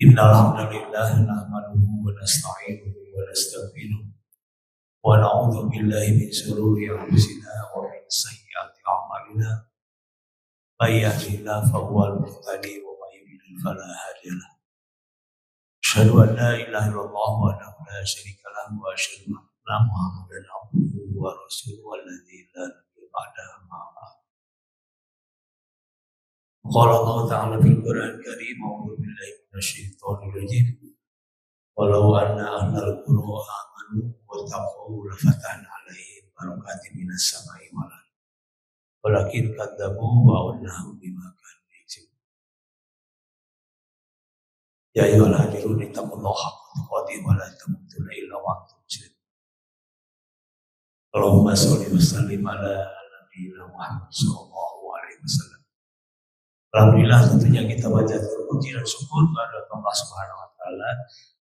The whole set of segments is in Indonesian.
Innal hamdalillah nahmaduhu wa nasta'inuhu wa nastaghfiruh wa na'udzu billahi min shururi anfusina wa min sayyiati a'malina. May yahdihillahu fahuwal muhtadi wa may yudlil fala hadiya lahu. Asyhadu an la ilaha illallah wahdahu la syarika lahu wa asyhadu anna Muhammadan abduhu wa rasuluhu alladzi la nabiyya ba'dahu amma ba'd. Qala Allah ta'ala fil Qur'an Karim, a'udzu billahi minasyaitonir rajim. Walau anna ahlal qura amanu wa taqaw la fatahna 'alaihim barakatin minas sama'i wal ardh. Walakin kadzabu wa annahum bima kanu yaksibun. Ya ayyuhal hadirun ittaqullaha haqqa tuqatih wa la tamutunna illa wa antum muslimun. Allahumma shalli wa sallim ala nabiyyina Muhammad sallallahu alaihi wasallam. Alhamdulillah, tentunya kita panjatkan puji dan syukur kepada Allah Subhanahu wa taala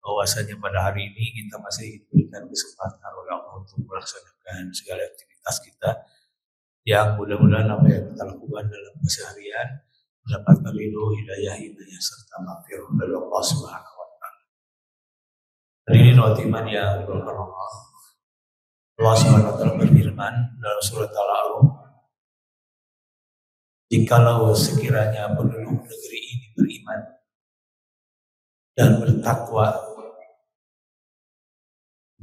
bahwasanya pada hari ini kita masih diberikan kesempatan oleh Allah untuk melaksanakan segala aktivitas kita yang mudah-mudahan apa yang kita lakukan dalam keseharian mendapatkan ridho, hidayah serta maghfirah dari Allah Subhanahu wa taala. Hadirin wa iman yang dimuliakan Allah. Allah Subhanahu wa taala berfirman dalam surat Al-A'raf, jikalau sekiranya penduduk negeri ini beriman dan bertakwa,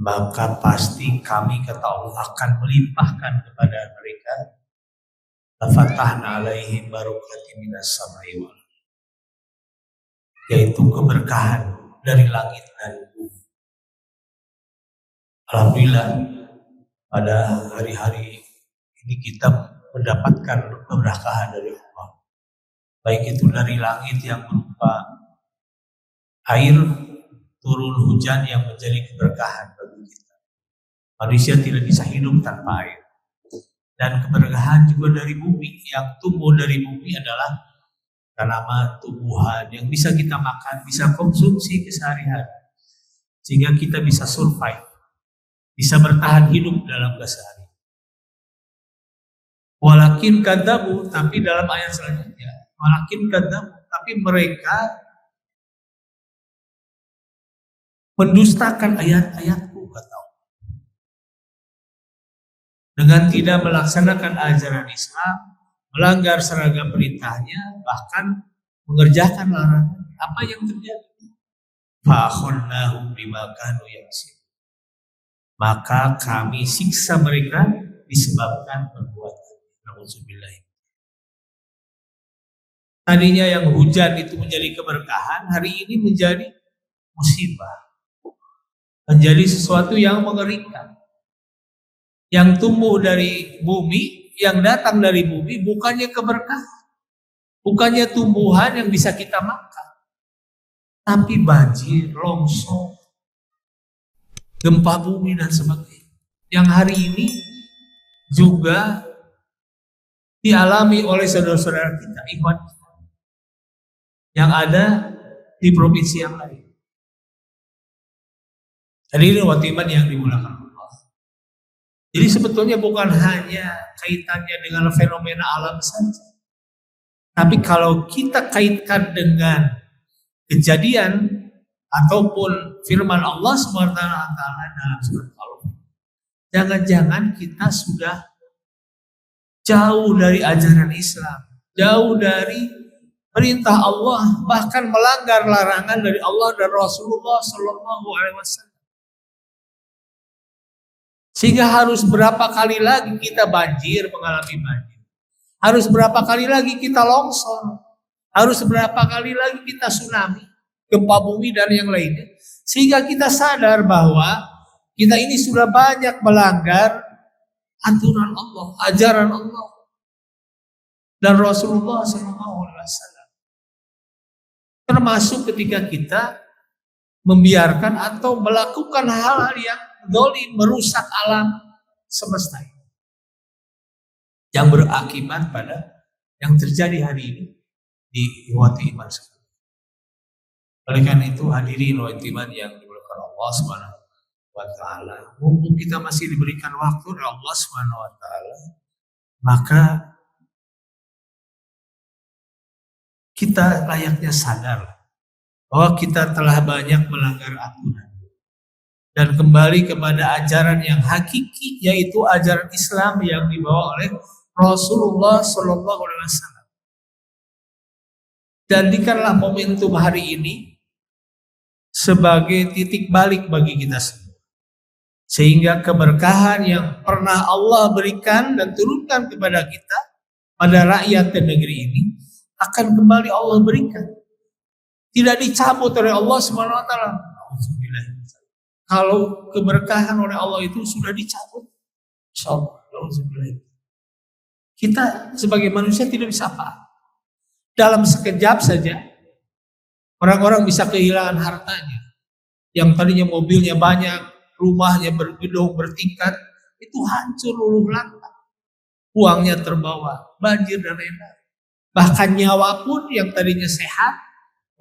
maka pasti kami, kata Allah, akan melimpahkan kepada mereka lafatahna alaihim barakatin minas samai wal ardh, yaitu keberkahan dari langit dan bumi. Alhamdulillah, pada hari-hari ini kita mendapatkan keberkahan dari Allah, baik itu dari langit yang berupa air, turun hujan yang menjadi keberkahan bagi kita. Manusia tidak bisa hidup tanpa air. Dan keberkahan juga dari bumi, yang tumbuh dari bumi adalah tanaman, tumbuhan yang bisa kita makan, bisa konsumsi keseharian, sehingga kita bisa survive, bisa bertahan hidup dalam keseharian. Walakin kadzabu, tapi dalam ayat selanjutnya, walakin kadzabu, tapi mereka mendustakan ayat-ayatku, kata Allah, dengan tidak melaksanakan ajaran Islam, melanggar seragam perintahnya, bahkan mengerjakan larangan. Apa yang terjadi? Fa'akhadnahum bima kanu yaksibun, maka kami siksa mereka disebabkan perbuatan. Tadinya yang hujan itu menjadi keberkahan, hari ini menjadi musibah, menjadi sesuatu yang mengerikan. Yang tumbuh dari bumi, yang datang dari bumi, bukannya keberkahan, bukannya tumbuhan yang bisa kita makan, tapi banjir, longsor, gempa bumi dan sebagainya, yang hari ini juga dialami oleh saudara-saudara kita, ikhwan yang ada di provinsi yang lain. Hadirin wa iman yang dimuliakan Allah. Jadi sebetulnya bukan hanya kaitannya dengan fenomena alam saja, tapi kalau kita kaitkan dengan kejadian ataupun firman Allah SWT dalam surat Al-Qur'an, jangan-jangan kita sudah jauh dari ajaran Islam, jauh dari perintah Allah, bahkan melanggar larangan dari Allah dan Rasulullah Sallallahu Alaihi Wasallam. Sehingga harus berapa kali lagi kita banjir, mengalami banjir, harus berapa kali lagi kita longsor, harus berapa kali lagi kita tsunami, gempa bumi dan yang lainnya, sehingga kita sadar bahwa kita ini sudah banyak melanggar aturan Allah, ajaran Allah dan Rasulullah SAW. Termasuk ketika kita membiarkan atau melakukan hal-hal yang zalim, merusak alam semesta ini, yang berakibat pada yang terjadi hari ini di ikhwati iman sekalian. Oleh karena itu, hadirin wa iman yang dimuliakan Allah Subhanahu wa taala, mumpung kita masih diberikan waktu oleh Allah Subhanahu wa taala, maka kita layaknya sadar bahwa kita telah banyak melanggar aturan dan kembali kepada ajaran yang hakiki, yaitu ajaran Islam yang dibawa oleh Rasulullah Shallallahu Alaihi Wasallam. Jadikanlah momentum hari ini sebagai titik balik bagi kita semua, sehingga keberkahan yang pernah Allah berikan dan turunkan kepada kita, pada rakyat dan negeri ini, akan kembali Allah berikan. Tidak dicabut oleh Allah Subhanahu Wa Taala. Kalau keberkahan oleh Allah itu sudah dicabut, insyaallah, kita sebagai manusia tidak bisa apa. Dalam sekejap saja orang-orang bisa kehilangan hartanya. Yang tadinya mobilnya banyak, rumahnya bergedung bertingkat, itu hancur luluh lantak. Uangnya terbawa, banjir dan lain-lain. Bahkan nyawa pun yang tadinya sehat,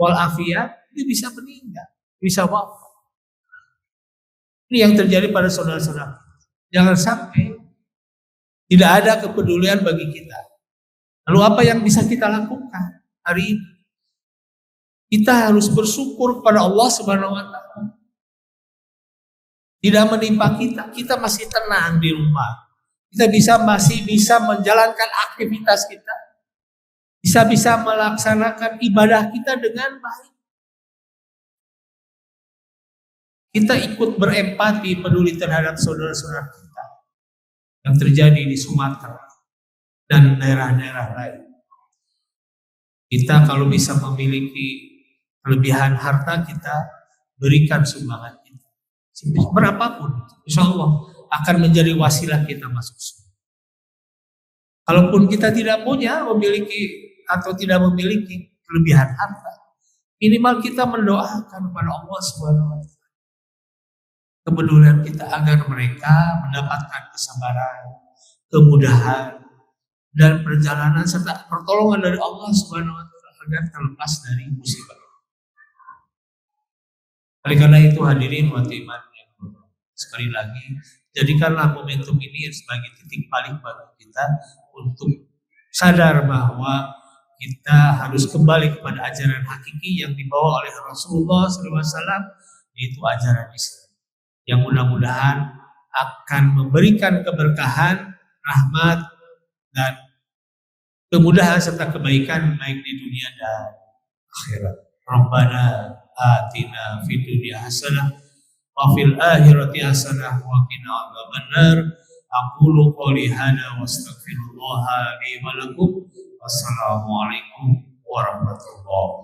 walafiat, dia bisa meninggal, bisa wafat. Ini yang terjadi pada saudara-saudara. Jangan sampai tidak ada kepedulian bagi kita. Lalu apa yang bisa kita lakukan hari ini? Kita harus bersyukur kepada Allah Subhanahu Wa Taala. Tidak menimpa kita, kita masih tenang di rumah. Kita masih bisa menjalankan aktivitas kita, bisa melaksanakan ibadah kita dengan baik. Kita ikut berempati, peduli terhadap saudara-saudara kita yang terjadi di Sumatera dan daerah-daerah lain. Kita kalau bisa memiliki kelebihan harta, kita berikan sumbangan kita. Berapapun, insya Allah akan menjadi wasilah kita masuk surga. Kalaupun kita tidak memiliki atau tidak memiliki kelebihan harta, minimal kita mendoakan kepada Allah Subhanahu Wa Taala kepedulian kita agar mereka mendapatkan kesabaran, kemudahan, dan perjalanan serta pertolongan dari Allah Subhanahu Wa Taala agar terlepas dari musibah. Oleh karena itu hadirin wa iman, sekali lagi jadikanlah momentum ini sebagai titik balik bagi kita untuk sadar bahwa kita harus kembali kepada ajaran hakiki yang dibawa oleh Rasulullah SAW, yaitu ajaran Islam, yang mudah-mudahan akan memberikan keberkahan, rahmat, dan kemudahan serta kebaikan baik di dunia dan akhirat. Rabbana atina fid dunya hasanah wa fil akhirati hasanah wa qina adzabannar. Aqulu qouli hadza wa astaghfirullah li wa lakum. Wassalamualaikum warahmatullahi